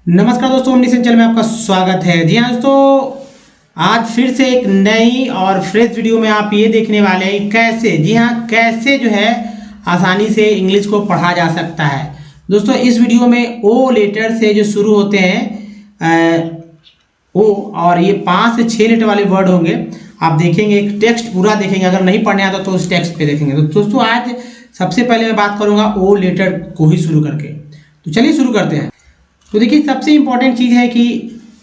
नमस्कार दोस्तों, ओमनीसेंस चैनल में आपका स्वागत है। जी हाँ दोस्तों, आज फिर से एक नई और फ्रेश वीडियो में आप ये देखने वाले हैं कैसे जो है आसानी से इंग्लिश को पढ़ा जा सकता है। दोस्तों इस वीडियो में ओ लेटर से जो शुरू होते हैं ओ, और ये 5 से 6 लेटर वाले वर्ड होंगे। आप देखेंगे, एक टेक्स्ट पूरा देखेंगे, अगर नहीं पढ़ने आता तो उस टेक्स्ट पे देखेंगे। तो दोस्तों आज सबसे पहले मैं बात करूंगा ओ लेटर को ही शुरू करके। तो चलिए शुरू करते हैं। तो देखिए, सबसे इंपॉर्टेंट चीज़ है कि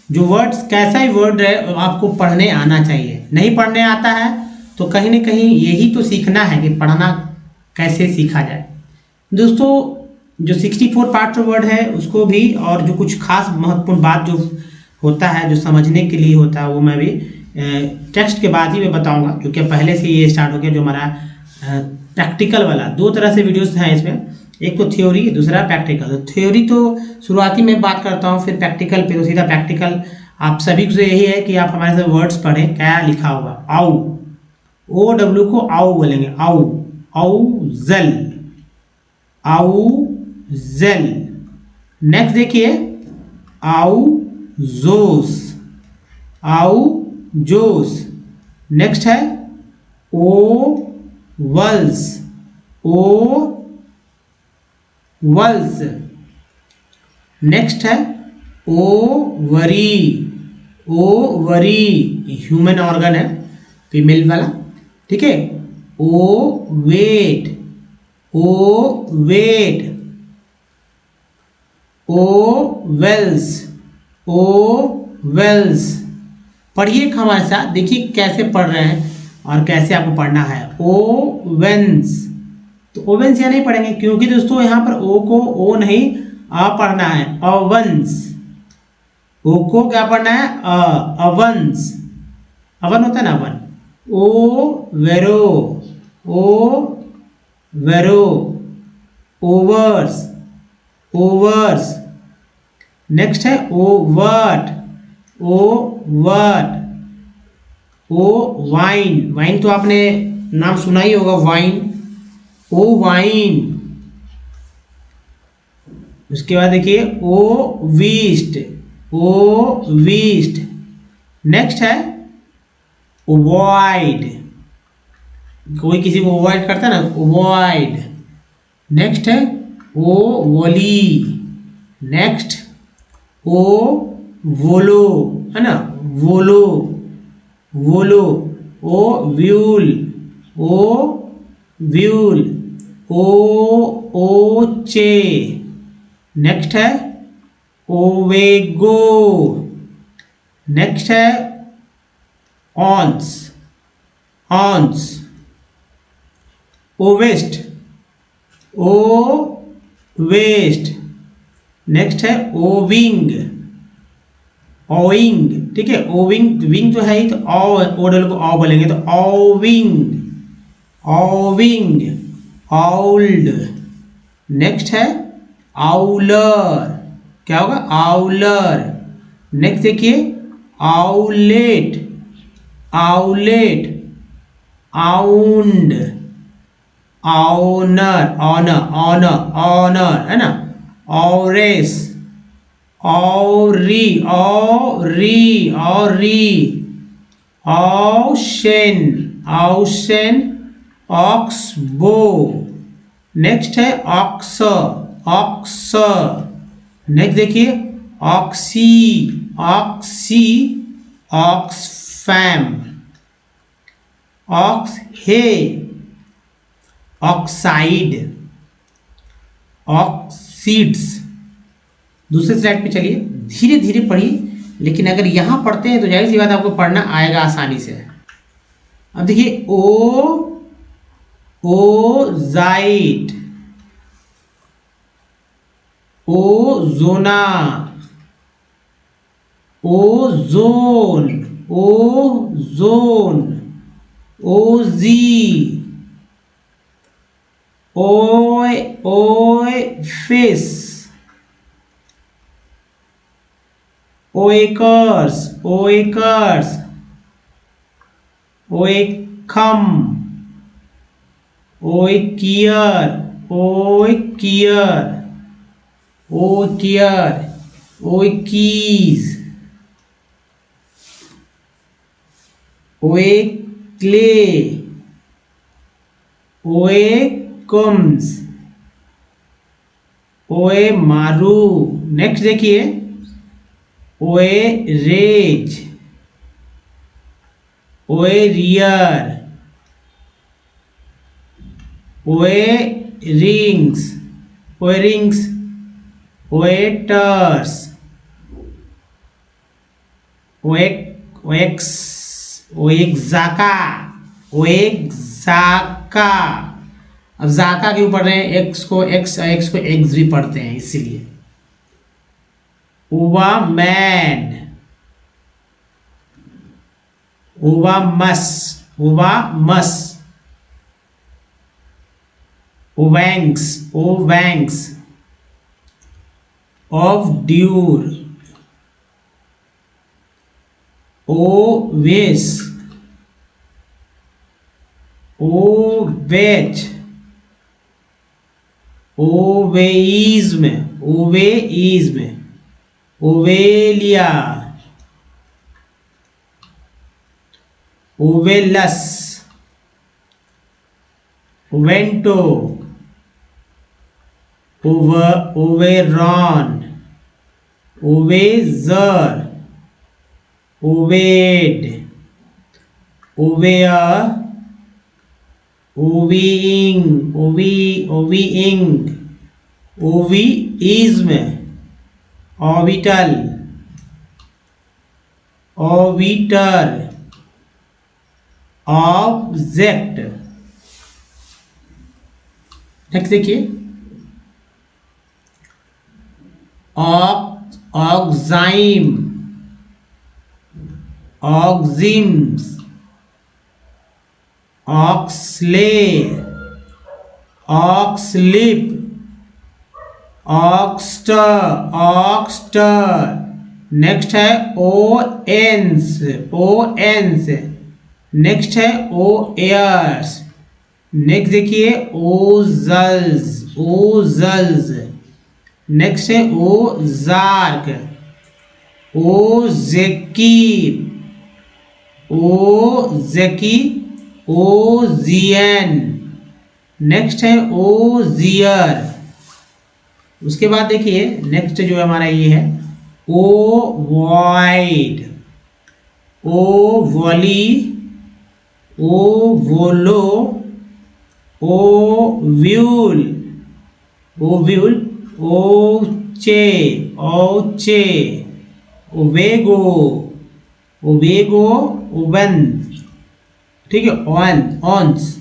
जो वर्ड्स, कैसा ही वर्ड है आपको पढ़ने आना चाहिए। नहीं पढ़ने आता है तो कहीं ना कहीं यही तो सीखना है कि पढ़ना कैसे सीखा जाए। दोस्तों जो 64 पार्ट्स वर्ड है उसको भी, और जो कुछ खास महत्वपूर्ण बात जो होता है, जो समझने के लिए होता है, वो मैं भी टेक्स्ट के बाद ही मैं बताऊंगा, क्योंकि पहले से ये स्टार्ट हो गया जो हमारा प्रैक्टिकल वाला। 2 तरह से वीडियोस हैं इसमें, एक तो थ्योरी, दूसरा प्रैक्टिकल। तो थ्योरी तो शुरुआती में बात करता हूँ, फिर प्रैक्टिकल पे तो सीधा प्रैक्टिकल। आप सभी से यही है कि आप हमारे साथ वर्ड्स पढ़ें। क्या लिखा होगा? आउ, ओ डब्ल्यू को आउ बोलेंगे। आउ, आउ जल, आउ जल। नेक्स्ट देखिए, आउ जोस, आउ जोस। नेक्स्ट है ओ वल्स, ओ वल्स। नेक्स्ट है ovary, ovary human organ है, फीमेल वाला, ठीक है। Ovate, ovate. Ovals, ovals. पढ़िए हमारे साथ, देखिए कैसे पढ़ रहे हैं और कैसे आपको पढ़ना है। ओ वेंस, तो ओवेंस यहाँ नहीं पढ़ेंगे क्योंकि दोस्तों यहाँ पर ओ को ओ नहीं आ पढ़ना है, अवंस। ओ को क्या पढ़ना है? अवंस। अवन होता है ना, oven. Overo, overo. Overs, overs. Next है overt, overt. Ovine, wine तो आपने नाम सुना ही होगा, वाइन, ओ वाइन। उसके बाद देखिए ओ वीस्ट, ओ वीस्ट। नेक्स्ट है ओवॉइड, कोई किसी को अवॉइड करता है ना, ओवॉइड। नेक्स्ट है ओ वोली। नेक्स्ट ओ वोलो, है ना, वोलो, वोलो। ओ व्यूल, ओ व्यूल। ओ ओचे। नेक्स्ट है ओवेगो। नेक्स्ट है ऑन्स, ऑन्स। ओवेस्ट, ओ वेस्ट। नेक्स्ट है ओविंग, ओविंग, ठीक है। ओविंग, विंग जो है तो ओ डबल को ओ बोलेंगे, तो ओविंग, ओविंग। आउल्ड। नेक्स्ट है आउलर, क्या होगा? आउलर। नेक्स्ट देखिए owlet, owlet. आउंड, honour, honour, honour, honour, है ना। ऑरेस, औरी, औरी, औरी। औशन, औशन। ऑक्सबो। नेक्स्ट है ऑक्स, ऑक्स। नेक्स्ट देखिए ऑक्सी, ऑक्सी, ऑक्सफैम। ऑक्स हे, ऑक्साइड, ऑक्सीड्स। दूसरे स्लाइड पे चलिए, धीरे धीरे पढ़िए, लेकिन अगर यहां पढ़ते हैं तो जाहिर सी बात आपको पढ़ना आएगा आसानी से। अब देखिए ओजाइट, ओजोना, ओजोन, ओजोन। ओजी, ओएफिस, ओएकर्स, ओएकर्स। ओएकम, ओकियर, ओकियर, ओकियर। ओइकीज, ओएक्ले, ओएकम्स, ओए मारू। नेक्स्ट देखिए, ओए रेज, ओए रियर, ओए रिंग्स, ओए रिंग्स, ओएटर्स, ओएक्स, ओएक्साका, ओएक्साका। अब जाका क्यों पढ़ रहे हैं, एक्स को एक्स भी पढ़ते हैं इसीलिए। ओवामैन, ओवामस, ओवामस, ओवैंक्स, ओवैंक्स, ऑवड्यूर, ओवेस, ओवेच, ओवेइज्म, ओवेइज्म, ओवेलिया, ओवेलस, ओवेंटो, ओवेरॉन, ओवेजर, ओवेड, ओवेयर, ओवीइंग, ओवीइंग, ओवीइज्म, ऑर्बिटल, ऑर्बिटर, ऑब्जेक्ट। नेक्स्ट देखिए, ऑक्साइम, ऑक्सिम्स, ऑक्सले, ऑक्सलिप, ऑक्स्टर, ऑक्स्टर। नेक्स्ट है ओएंस, ओएंस। नेक्स्ट है ओएयर्स। नेक्स्ट देखिए ओजल्स, ओजल्स। नेक्स्ट है ओजार्क, ओजेकी, ओजेकी, ओजियन। नेक्स्ट है ओजियर। उसके बाद देखिए नेक्स्ट जो हमारा ये है ओवॉइड, ओवॉली, ओवोलो, ओव्यूल, ओव्यूल, ओचे, ओचे, ओवेगो, ओवेगो, ओवन। ठीक है, ऑन, ऑन्स,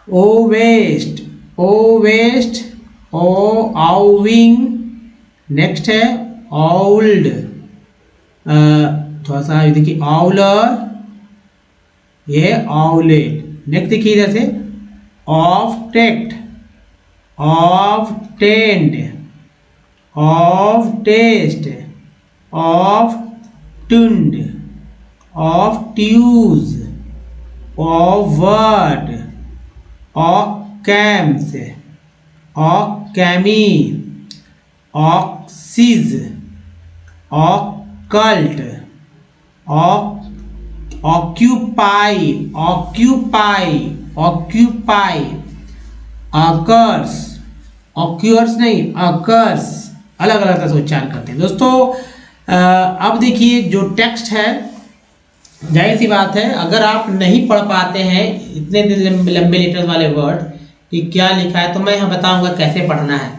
ओवेस्ट, ओवेस्ट, ओ आउविंग। नेक्स्ट है आउल्ड, थोड़ा सा देखिए आउलर, ये आउलेट। नेक्स्ट देखिए इधर से ऑफ टेक्ट, ऑफ टेंड, ऑफ टेस्ट, ऑफ टुंड, ऑफ ट्यूज, ऑफ वर्ड, ऑफ कैम्स, ऑफ कैमी, ऑक्सीज, occult, occupy, occupy, occupy, occurs, occurs नहीं अकर्स, अलग अलग तरह से उच्चारण करते हैं दोस्तों। अब देखिए जो टेक्स्ट है, जाहिर सी बात है अगर आप नहीं पढ़ पाते हैं इतने लंबे लंबे लेटर्स वाले वर्ड कि क्या लिखा है, तो मैं यहाँ बताऊंगा कैसे पढ़ना है।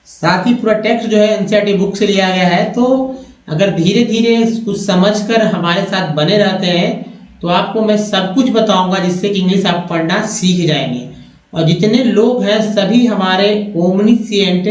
साथ ही पूरा टेक्स्ट जो है एनसीईआरटी बुक से लिया गया है, तो अगर धीरे धीरे कुछ समझकर हमारे साथ बने रहते हैं तो आपको मैं सब कुछ बताऊंगा जिससे कि इंग्लिश आप पढ़ना सीख जाएंगे। और जितने लोग हैं सभी हमारे ओमनीसिएंट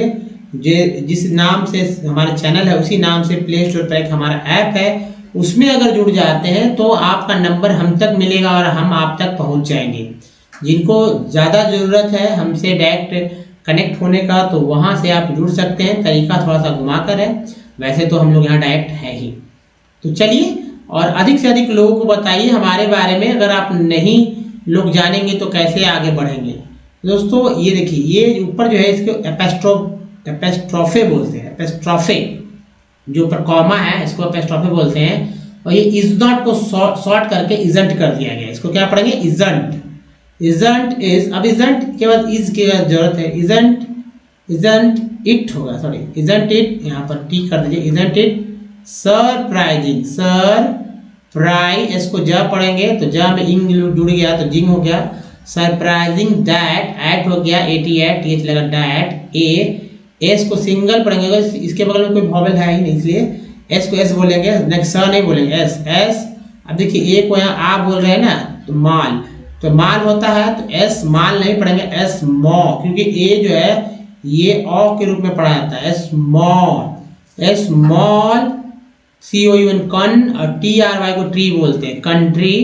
जिस नाम से हमारा चैनल है उसी नाम से प्ले स्टोर पर एक हमारा ऐप है, उसमें अगर जुड़ जाते हैं तो आपका नंबर हम तक मिलेगा और हम आप तक पहुंच जाएंगे। जिनको ज़्यादा ज़रूरत है हमसे डायरेक्ट कनेक्ट होने का तो वहां से आप जुड़ सकते हैं, तरीका थोड़ा सा घुमाकर है, वैसे तो हम लोग यहाँ डायरेक्ट है ही। तो चलिए और अधिक से अधिक लोगों को बताइए हमारे बारे में, अगर आप नहीं लोग जानेंगे तो कैसे आगे बढ़ेंगे। दोस्तों ये देखिए, ये ऊपर जो है इसको एपोस्ट्रोफ एपेस्ट्रोफे बोलते हैं, एपेस्ट्रोफे जो ऊपर कॉमा है इसको एपेस्ट्रोफे बोलते हैं। और ये इज नॉट को शॉर्ट करके इजंट कर दिया गया, इसको क्या पढ़ेंगे इजंट। इजंट इज, अब इजंट के बाद इज की जरूरत है, इजंट इजंट इट होगा, सॉरी इजंट इट, यहाँ पर टी कर दीजिए, इजंट इट सरप्राइजिंग, सरप्राइज इसको ज पढ़ेंगे तो ज में इंग जुड़ गया तो जिंग हो गया, सरप्राइजिंग दैट, एट हो गया एट टीएच लगा डैट, एस को सिंगल पढ़ेंगे, इसके बगल में कोई वॉवेल है ही नहीं इसलिए एस को एस बोलेंगे, नेक्स्ट स नहीं बोलेंगे, एस एस। अब देखिए ए को यहाँ आ बोल रहे हैं ना, तो माल, तो माल होता है तो एस माल नहीं पढ़ेंगे, एस मॉ, क्योंकि ए जो है ये ऑ के रूप में पढ़ा जाता है, S mall, S mall, C O U N coun, और टी आर वाई को ट्री बोलते हैं, country,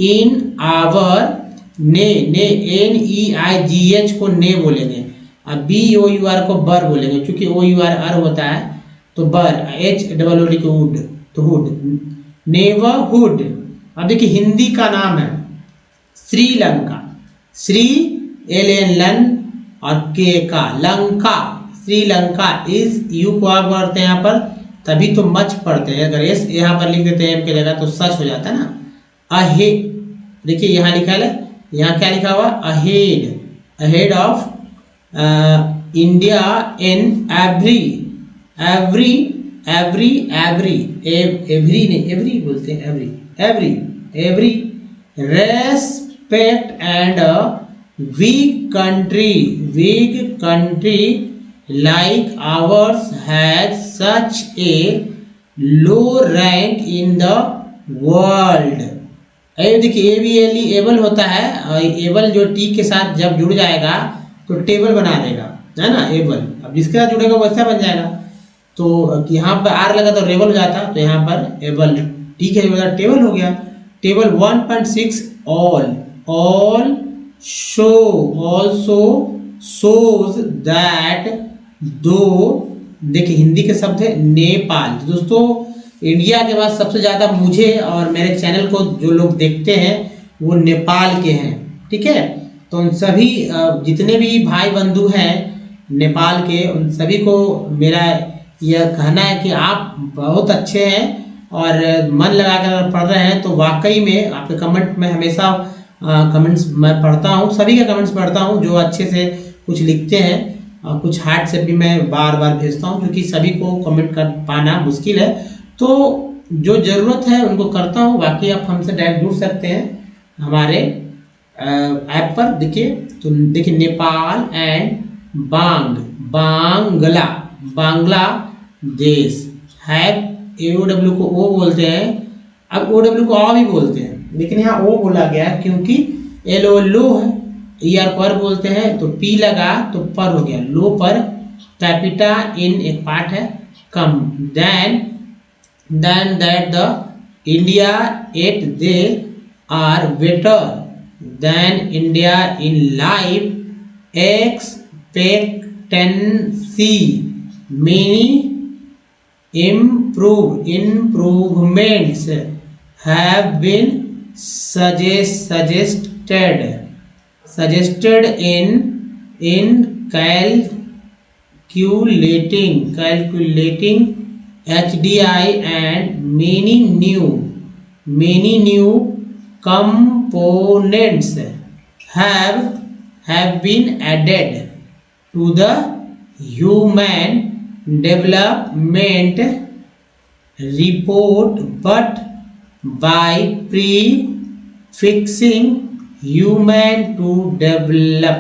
in our, neigh N E I G H को ने बोलेंगे, अब बी ओ यू आर को बर बोलेंगे, क्योंकि ओ यू आर होता है तो बर, एच डबल ओ डी को वुड, तो हुड, नेबरहुड। अब देखिए हिंदी का नाम है श्रीलंका, श्री एल एन लन और के का लंका, श्रीलंका, इस यू को आप पढ़ते हैं यहाँ पर तभी तो मच पढ़ते हैं, अगर एस यहाँ पर लिख देते हैं एम के जगह तो सच हो जाता है ना। अहे, देखिए यहाँ लिखा है, यहाँ क्या लिखा हुआ, ahead, ahead of India in every, every every every every नहीं एवरी बोलते हैं, every every every respect and week country like ours has such a low rank in the world। देखिए A B L E able होता है, और able जो T के साथ जब जुड़ जाएगा तो टेबल बना देगा, है ना, एबल। अब जिसके साथ जुड़ेगा वैसा बन जाएगा, तो यहाँ पर आर लगा तो रेबल हो जाता, तो यहाँ पर एबल टी के बजाय टेबल हो गया। Table 1.6 all show also shows that दो, देखिए हिंदी के शब्द है नेपाल। तो दोस्तों इंडिया के बाद सबसे ज़्यादा मुझे और मेरे चैनल को जो लोग देखते हैं वो नेपाल के हैं, ठीक है। तो उन सभी जितने भी भाई बंधु हैं नेपाल के, उन सभी को मेरा यह कहना है कि आप बहुत अच्छे हैं और मन लगा कर पढ़ रहे हैं, तो वाकई में आपके कमेंट में हमेशा कमेंट्स मैं पढ़ता हूँ, सभी के कमेंट्स पढ़ता हूँ जो अच्छे से कुछ लिखते हैं, और कुछ हार्ड से भी मैं बार बार भेजता हूँ, क्योंकि सभी को कमेंट कर पाना मुश्किल है, तो जो ज़रूरत है उनको करता हूँ। बाकी आप हमसे डायरेक्ट जुड़ सकते हैं हमारे ऐप पर, देखिए तो देखिए नेपाल एंड बांग्लादेश है, AOW को ओ बोलते हैं, अब OW को आ भी बोलते हैं, लेकिन यहाँ ओ बोला गया क्योंकि LO लो है, ER पर बोलते हैं, तो P लगा तो पर हो गया, लो पर, कैपिटा इन एक पार्ट है, कम, than that the India at they are better than India in life expectancy, many improvements have been suggested in calculating HDI, and many new components have been added to the human development report, but by prefixing human to develop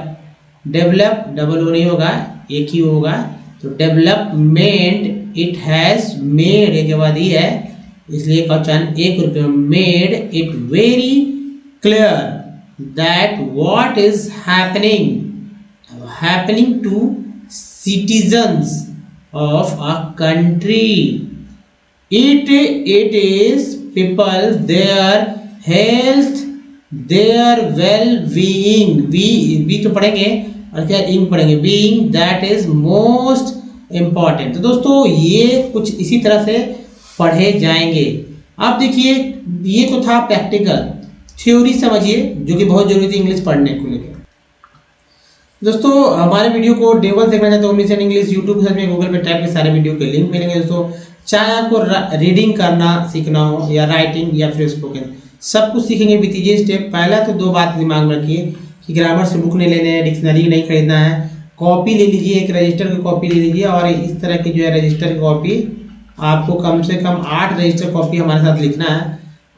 double O नहीं होगा, एक ही होगा, तो development it has made के बाद ही है, इसलिए question 1 रुपये made it very clear that what is happening to citizens of a country, it is people, their health, their well-being, we तो पढ़ेंगे और क्या इंग पढ़ेंगे, being that is most important। तो दोस्तों ये कुछ इसी तरह से पढ़े जाएंगे। अब देखिए ये तो था प्रैक्टिकल, थ्योरी समझिए जो कि बहुत जरूरी थी इंग्लिश पढ़ने को लेकर। दोस्तों हमारे वीडियो को डेवल देखना चाहते हो मिशन इंग्लिश यूट्यूब सर्च में गूगल पे टाइप के सारे वीडियो के लिंक मिलेंगे दोस्तों। चाहे आपको रीडिंग करना सीखना हो या राइटिंग या फिर स्पोकन, सब कुछ सीखेंगे विद इजी स्टेप। पहला तो दो बात दिमाग में रखिए कि ग्रामर से बुक नहीं लेने हैं, डिक्शनरी नहीं खरीदना है, कॉपी ले लीजिए, एक रजिस्टर की कॉपी ले लीजिए और इस तरह की जो है रजिस्टर की कॉपी आपको कम से कम 8 रजिस्टर कॉपी हमारे साथ लिखना है।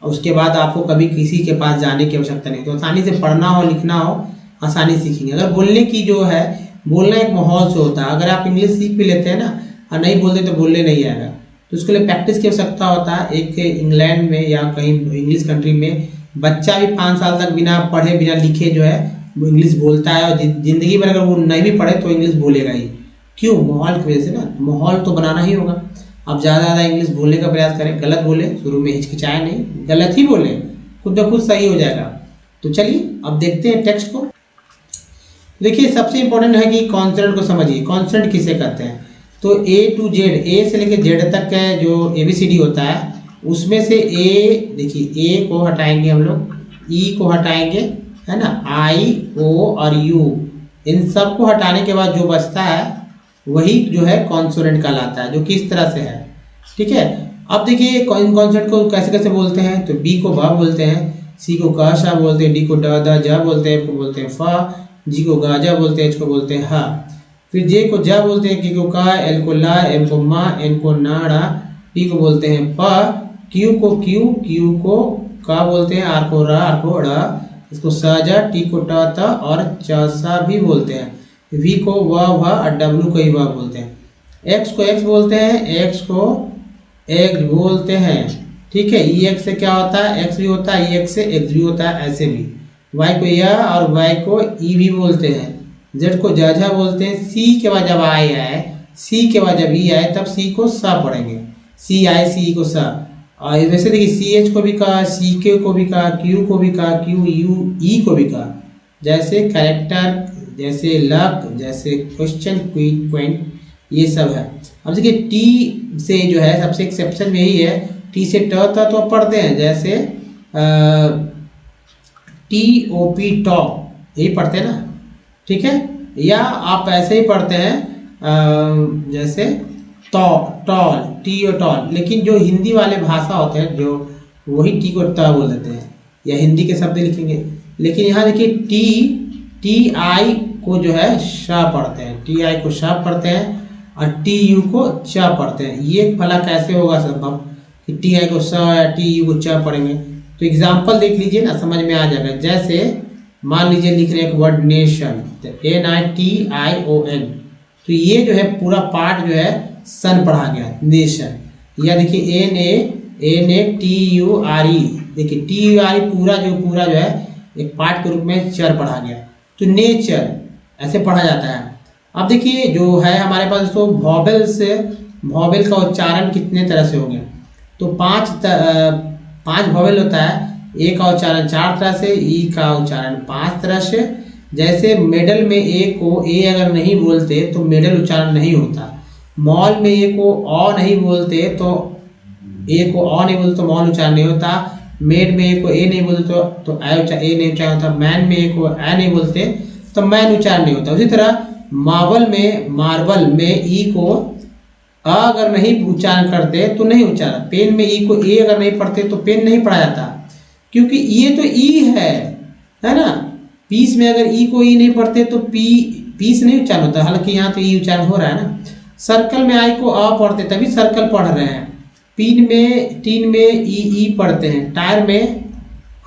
उसके बाद आपको कभी किसी के पास जाने की आवश्यकता नहीं, तो आसानी से पढ़ना हो लिखना हो आसानी सीखेंगे। अगर बोलने की जो है, बोलना एक माहौल से होता है। अगर आप इंग्लिश सीख भी लेते हैं ना और नहीं बोलते तो बोलने नहीं आएगा, तो उसके लिए प्रैक्टिस की आवश्यकता होता है। एक इंग्लैंड में या कहीं इंग्लिश कंट्री में बच्चा भी 5 साल तक बिना पढ़े बिना लिखे जो है वो इंग्लिश बोलता है, और जिंदगी भर अगर वो नहीं भी पढ़े तो इंग्लिश बोलेगा ही। क्यों? माहौल की वजह से ना, माहौल तो बनाना ही होगा। आप ज़्यादा इंग्लिश बोलने का प्रयास करें, गलत बोले, शुरू में हिचकिचाए नहीं, गलत ही बोले, खुद ब खुद सही हो जाएगा। तो चलिए अब देखते हैं टेक्स्ट को। देखिए सबसे इंपॉर्टेंट है कि कॉन्सोनेंट को समझिए। कॉन्सोनेंट किसे कहते हैं? तो A to Z, ए से लेकर जेड तक का जो ABCD होता है उसमें से ए, देखिए ए को हटाएंगे हम लोग, ई को हटाएंगे, है ना, आई ओ और यू, इन सब को हटाने के बाद जो बचता है वही जो है कॉन्सोनेंट कहलाता है, जो कि इस तरह से है। ठीक है, अब देखिए इन कॉन्सोनेंट को कैसे कैसे बोलते हैं। तो बी को ब बोलते हैं, सी को क श बोलते हैं, डी को ड द ज बोलते हैं, एफ को बोलते हैं फ, जी को गाजा बोलते हैं, एच को बोलते हैं हा, फिर जे को जा बोलते हैं, के को का, एल को ला, एम को मा, एन को नाड़ा, टी को बोलते हैं प, क्यू को क्यू, क्यू को का बोलते हैं, आर को रा, आर को ड़ा, इसको साजा, टी को टा ता और चासा भी बोलते हैं, वी को व और डब्ल्यू को ही व बोलते हैं, एक्स को एक्स बोलते हैं, एक्स को एक्स बोलते हैं। ठीक है, ई एक्स से क्या होता है? एक्स भी होता है, ई एक्स से एक्स भी होता है, ऐसे भी। वाई को या और वाई को ई भी बोलते हैं, जेड को जाझा बोलते हैं, सी के बाद जब आई आए, सी के बाद जब ई आए तब सी को सा पढ़ेंगे, सी आए सी को सा। और वैसे देखिए सी एच को भी कहा, सी के को भी कहा, क्यू को भी कहा, क्यू यू ई को भी कहा, जैसे कैरेक्टर, जैसे लक, जैसे क्वेश्चन, क्विक, पॉइंट, ये सब है। अब देखिए टी से जो है सबसे एक्सेप्शन यही है, टी से ट था तो पढ़ते हैं, जैसे TOP टॉप, यही पढ़ते हैं ना। ठीक है, या आप ऐसे ही पढ़ते हैं जैसे टॉल, टी ओ टॉल, लेकिन जो हिंदी वाले भाषा होते हैं जो वही टी को ट बोल देते हैं या हिंदी के शब्द लिखेंगे। लेकिन यहाँ देखिए टी आई को जो है शाह पढ़ते हैं, टी आई को शाह पढ़ते हैं और टी यू को चा पढ़ते हैं। ये भला कैसे होगा संभव कि टी आई को सा या टी यू को चा पढ़ेंगे? तो एग्जाम्पल देख लीजिए ना, समझ में आ जाएगा। जैसे मान लीजिए लिख रहे हैं एक वर्ड नेशन, तो NITION, तो ये जो है पूरा पार्ट जो है सन पढ़ा गया, नेशन। या देखिए NATURE, देखिए TURE पूरा जो है एक पार्ट के रूप में चर पढ़ा गया, तो नेचर ऐसे पढ़ा जाता है। अब देखिए जो है हमारे पास तो वॉवेल का उच्चारण कितने तरह से हो गया? तो 5 वॉवेल होता है। ए का उच्चारण 4 तरह से, ई का उच्चारण 5 तरह से। जैसे मिडल में ए को ए अगर नहीं बोलते तो मिडल उच्चारण नहीं होता। मॉल में ए को अ नहीं बोलते तो ए को अ नहीं बोलते तो मॉल उच्चारण नहीं होता। मेड में ए को ए नहीं बोलते तो ए नहीं उच्चारण होता। मैन में ए को ए नहीं बोलते तो मैन उच्चारण नहीं होता। उसी तरह मार्बल में ई को अ अगर नहीं उच्चारण करते तो नहीं उच्चारण। पेन में ई को ए अगर नहीं पढ़ते तो पेन नहीं पढ़ा जाता, क्योंकि ये तो ई है ना। पीस में अगर ई को ई नहीं पढ़ते तो पीस नहीं उच्चारण होता, हालांकि यहाँ तो ई उच्चारण हो रहा है ना। सर्कल में आई को अ पढ़ते तभी सर्कल पढ़ रहे हैं। टीन में ई पढ़ते हैं। टायर में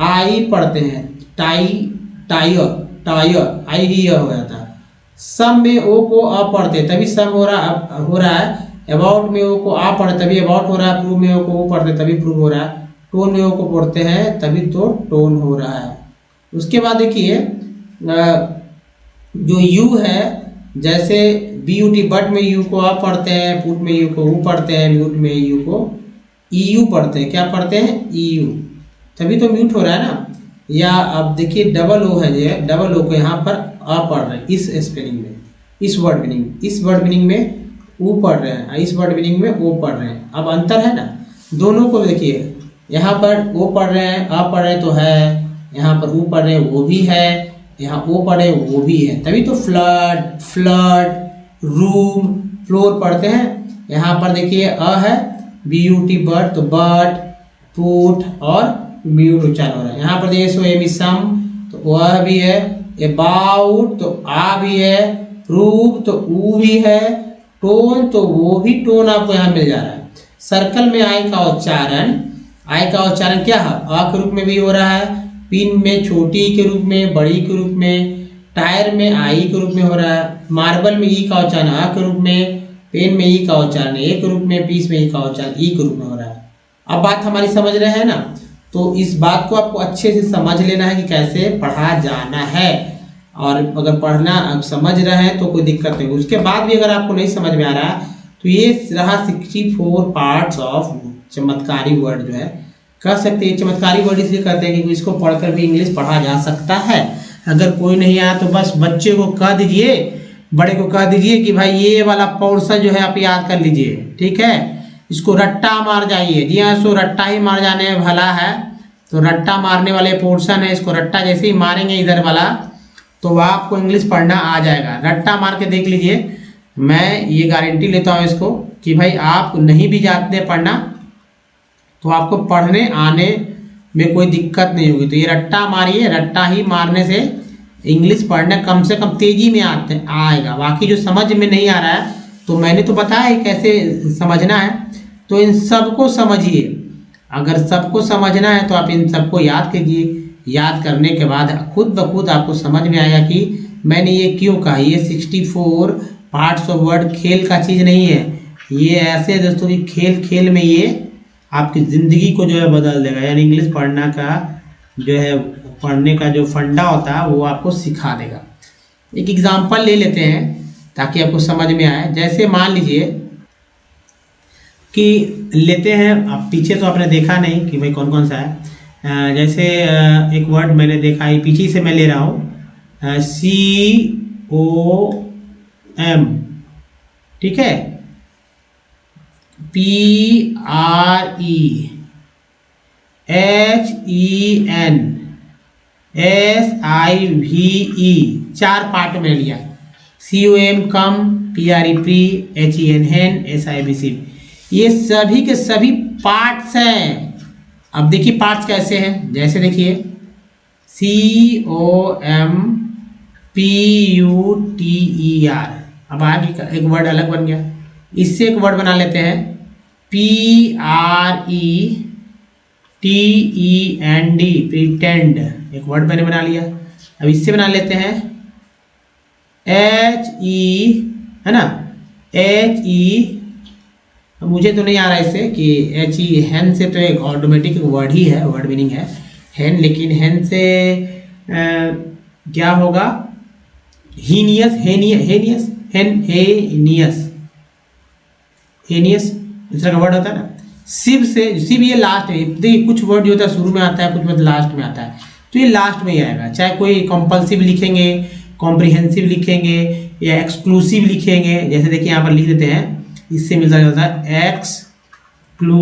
आई पढ़ते हैं, टायर आई ही हो जाता है। सम में ओ को अ पढ़ते तभी सम हो रहा है। अबाउट में ओ को आ पढ़े तभी अबाउट हो रहा है। प्रूव में ओ को ओ पढ़ते तभी प्रूव हो रहा है। टोन में ओ को पढ़ते हैं तभी तो टोन हो रहा है। उसके बाद देखिए जो यू है, जैसे BUT बट में यू को आ पढ़ते हैं, पुट में यू को ऊ पढ़ते हैं, म्यूट में यू को EU पढ़ते हैं। क्या पढ़ते हैं? EU, तभी तो म्यूट हो रहा है ना। या अब देखिए डबल ओ है, जो डबल ओ को यहाँ पर आ पढ़ रहे हैं इस स्पेलिंग में, इस वर्ड मीनिंग में ऊ पढ़ रहे हैं, इस वर्ड मीनिंग में ओ पढ़ रहे हैं। अब अंतर है ना दोनों को। देखिए यहाँ पर ओ पढ़ रहे हैं, आ पढ़ रहे तो है, यहाँ पर ऊ पढ़ रहे हैं वो भी है, यहाँ ओ पढ़े वो भी है, तभी तो फ्लड, फ्लड, रूम, फ्लोर पढ़ते हैं। यहाँ पर देखिए अ है, BUT बट, तो बट, पुट और म्यूट उच्चारण हो रहा है। यहाँ पर देखिए सो एमिसम, तो वह भी है, अबाउट तो आ भी है, प्रूव तो ऊ भी है, टोन तो वो भी टोन आपको यहाँ मिल जा रहा है। सर्कल में आई का उच्चारण क्या है, अ के रूप में भी हो रहा है, पिन में छोटी के रूप में, बड़ी के रूप में, टायर में आई के रूप में हो रहा है, मार्बल में ई का उच्चारण आ के रूप में, पेन में ई का उच्चारण ए के रूप में, पीस में ई का उच्चारण ई के रूप में हो रहा है। अब बात हमारी समझ रहे हैं ना, तो इस बात को आपको अच्छे से समझ लेना है कि कैसे पढ़ा जाना है, और अगर पढ़ना समझ रहे हैं तो कोई दिक्कत नहीं। उसके बाद भी अगर आपको नहीं समझ में आ रहा तो ये रहा 64 पार्ट्स ऑफ चमत्कारी वर्ड जो है कह सकते हैं। चमत्कारी वर्ड इसलिए कहते हैं कि इसको पढ़कर भी इंग्लिश पढ़ा जा सकता है। अगर कोई नहीं आया तो बस बच्चे को कह दीजिए, बड़े को कह दीजिए कि भाई ये वाला पोर्शन जो है आप याद कर लीजिए, ठीक है, इसको रट्टा मार जाइए। जी हाँ, सो रट्टा ही मार जाने में भला है, तो रट्टा मारने वाले पोर्शन है, इसको रट्टा जैसे ही मारेंगे इधर वाला तो आपको इंग्लिश पढ़ना आ जाएगा। रट्टा मार के देख लीजिए, मैं ये गारंटी लेता हूँ इसको कि भाई आप नहीं भी जानते पढ़ना तो आपको पढ़ने आने में कोई दिक्कत नहीं होगी। तो ये रट्टा मारिए, रट्टा ही मारने से इंग्लिश पढ़ना कम से कम तेजी में आएगा। बाकी जो समझ में नहीं आ रहा है तो मैंने तो बताया है कैसे समझना है, तो इन सबको समझिए। अगर सबको समझना है तो आप इन सबको याद कीजिए। याद करने के बाद खुद ब खुद आपको समझ में आएगा कि मैंने ये क्यों कहा। ये 64 पार्ट्स ऑफ वर्ड खेल का चीज़ नहीं है, ये ऐसे दोस्तों कि खेल खेल में ये आपकी ज़िंदगी को जो है बदल देगा। यानी इंग्लिश पढ़ना का जो है, पढ़ने का जो फंडा होता है वो आपको सिखा देगा। एक एग्जांपल ले लेते हैं ताकि आपको समझ में आए। जैसे मान लीजिए कि लेते हैं, आप पीछे तो आपने देखा नहीं कि भाई कौन कौन सा है। जैसे एक वर्ड मैंने देखा है, पीछे से मैं ले रहा हूँ, COM, ठीक है, PREHENSIVE, 4 पार्ट में लिया। COM कम, PRE प्री, HEN हेन, SIV सिव, ये सभी के सभी पार्ट्स हैं। अब देखिए पार्ट्स कैसे हैं, जैसे देखिए COMPUTER, अब आगे एक वर्ड अलग बन गया। इससे एक वर्ड बना लेते हैं PRETEND, प्रीटेंड, एक वर्ड मैंने बना लिया। अब इससे बना लेते हैं HE, है ना, HE, मुझे तो नहीं आ रहा इससे कि HE, हेन से तो एक ऑटोमेटिक वर्ड ही है, वर्ड मीनिंग है हेन, लेकिन हेन से क्या होगा, हीनियस, हेनियस, हेन, हेनियस इस तरह का वर्ड होता है ना। सिव से, सिव ये लास्ट में, देखिए कुछ वर्ड जो होता है शुरू में आता है, कुछ वर्ड लास्ट में आता है, तो ये लास्ट में ही आएगा। चाहे कोई कंपल्सिव लिखेंगे, कॉम्प्रिहेंसिव लिखेंगे या एक्सक्लूसिव लिखेंगे, जैसे देखिए यहाँ पर लिख देते हैं, इससे मिलता जुलता है एक्सक्लूसिव,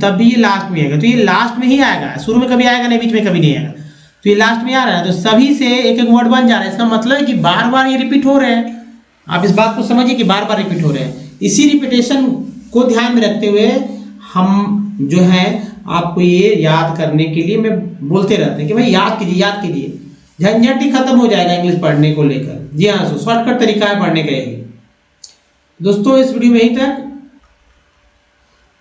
तब भी ये लास्ट में आएगा। तो ये लास्ट में ही आएगा, शुरू में कभी आएगा नहीं, बीच में कभी नहीं आएगा, तो ये लास्ट में आ रहा है। तो सभी से एक एक वर्ड बन जा रहा है। इसका मतलब है कि बार बार ये रिपीट हो रहे हैं। आप इस बात को समझिए कि बार बार रिपीट हो रहे हैं। इसी रिपीटेशन को ध्यान में रखते हुए हम जो है आपको ये याद करने के लिए मैं बोलते रहते हैं कि भाई याद कीजिए, याद कीजिए, झंझट ही खत्म हो जाएगा इंग्लिश पढ़ने को लेकर। जी हाँ, शॉर्टकट तरीका है पढ़ने का यही। दोस्तों इस वीडियो में यहीं तक,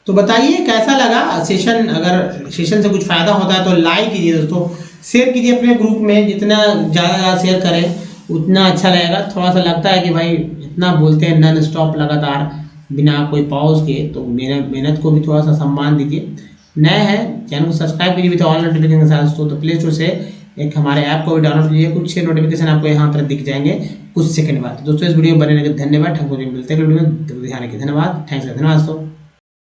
तो बताइए कैसा लगा सेशन। अगर सेशन से कुछ फायदा होता है तो लाइक कीजिए दोस्तों, शेयर कीजिए अपने ग्रुप में, जितना ज़्यादा शेयर करें उतना अच्छा रहेगा। थोड़ा सा लगता है कि भाई इतना बोलते हैं नॉन स्टॉप लगातार बिना कोई पॉज के, तो मेरा मेहनत को भी थोड़ा सा सम्मान दीजिए। नए हैं चैनल को सब्सक्राइब कीजिए तो ऑल नोटिफिकेशन के साथ। तो प्ले स्टोर से एक हमारे ऐप को भी डाउनलोड कीजिए, कुछ नोटिफिकेशन आपको यहाँ पर दिख जाएंगे कुछ सेकंड बाद। दोस्तों इस वीडियो में बने रहने के धन्यवाद। ठाकुर जी मिलते हैं वीडियो में, ध्यान रखिए। धन्यवाद, थैंक्स, धन्यवाद दोस्तों।